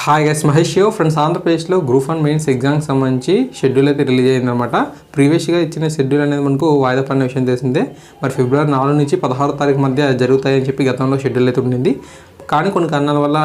Hi guys, Mahesh friends. ఆంధ్రప్రదేశ్లో group 1 mains ఎగ్జామ్కి సంబంధించి షెడ్యూల్ అయితే రిలీజ్ అయిందనమాట. ప్రీవియస్గా ఇచ్చిన షెడ్యూల్ అనేది మనకు వాయిదా పడిన విషయం తెలిసిందే. మరి ఫిబ్రవరి 4 నుంచి 16 తారీఖు మధ్య జరుగుతాయని చెప్పి గతంలో షెడ్యూల్ అయితే ఉండింది. కానీ కొన్ని కారణాల వల్ల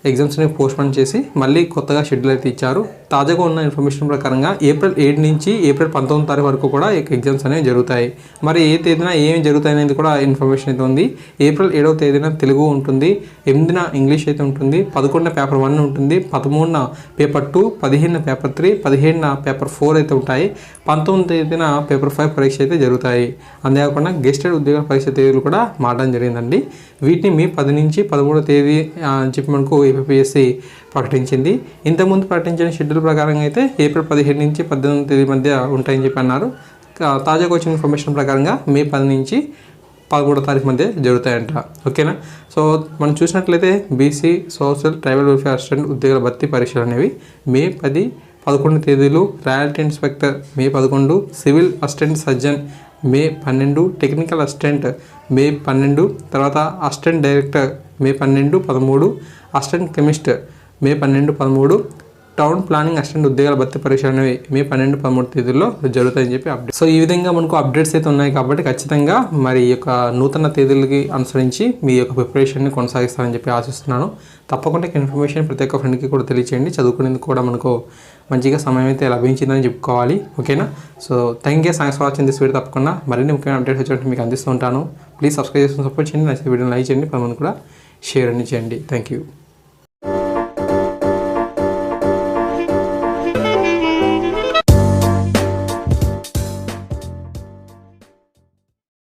ఎగ్జామ్స్ని పోస్ట్పోన్ చేసి మళ్ళీ కొత్తగా షెడ్యూల్ అయితే ఇచ్చారు. తాజాగా ఉన్న ఇన్ఫర్మేషన్ ప్రకారంగా ఏప్రిల్ 7 నుంచి ఏప్రిల్ 19 తారీఖు వరకు కూడా ఎగ్జామ్స్ అనేవి జరుగుతాయి. మరి ఏ తేదీన ఏమి జరుగుతాయి అనేది కూడా ఇన్ఫర్మేషన్ అయితే ఉంది. ఏప్రిల్ 7వ తేదీన తెలుగు ఉంటుంది, 8న ఇంగ్లీష్ అయితే ఉంటుంది, 11న పేపర్ 1 ఉంటుంది, 13న పేపర్ 2, 15న పేపర్ 3, 17న పేపర్ 4 అయితే ఉంటాయి. 19వ తేదీన పేపర్ 5 పరీక్ష అయితే జరుగుతాయి. అంతేకాకుండా గెస్టెడ్ ఉద్యోగ పరీక్ష తేదీలు కూడా మారడం జరిగిందండి. వీటిని మే 10 నుంచి 13వ తేదీ అని చెప్పి మనకు ఏపీఎస్సీ ప్రకటించింది. ఇంతకుముందు ప్రకటించిన షెడ్యూల్ ప్రకారంగా అయితే ఏప్రిల్ 17 నుంచి 18వ తేదీ మధ్య ఉంటాయని చెప్పి అన్నారు. తాజాగా వచ్చిన ఇన్ఫర్మేషన్ ప్రకారంగా మే 10 నుంచి 13వ తారీఖు మధ్య జరుగుతాయంట. ఓకేనా? సో మనం చూసినట్లయితే BC, social, tribal welfare assistant ఉద్యోగుల భర్తీ పరీక్షలు అనేవి మే 10, 11 తేదీలు, రాయల్టీ ఇన్స్పెక్టర్ మే 11, సివిల్ అసిస్టెంట్ సర్జన్ మే 12, టెక్నికల్ అసిస్టెంట్ మే 12, తర్వాత అసిస్టెంట్ డైరెక్టర్ మే 12, 13, అసిస్టెంట్ కెమిస్ట్ మే 12, 13, టౌన్ ప్లానింగ్ అసిస్టెంట్ ఉద్యోగాల భర్తీ పరీక్షలు అనేవి మే 12, 13 తేదీల్లో జరుగుతాయని చెప్పి అప్డేట్. సో ఈ విధంగా మనకు అప్డేట్స్ అయితే ఉన్నాయి కాబట్టి ఖచ్చితంగా మరి ఈ యొక్క నూతన తేదీలకి అనుసరించి మీ యొక్క ప్రిపరేషన్ని కొనసాగిస్తారని చెప్పి ఆశిస్తున్నాను. తప్పకుండా ఇన్ఫర్మేషన్ ప్రతి ఒక్క ఫ్రెండ్కి కూడా తెలియచేయండి. చదువుకునేందుకు కూడా మనకు మంచిగా సమయం అయితే లభించిందని చెప్పుకోవాలి. ఓకేనా? So thank you, thanks for watching this video. తప్పకుండా మరిన్ని ముఖ్యమైన అప్డేట్స్ వచ్చేటట్టు మీకు అందిస్తూ ఉంటాను. ప్లీజ్ సబ్స్క్రైబ్ చేసుకుని సపోర్ట్ చేయండి. నచ్చితే వీడియోని లైక్ చేయండి, 10 మంది కూడా షేర్ అని చేయండి. Thank you.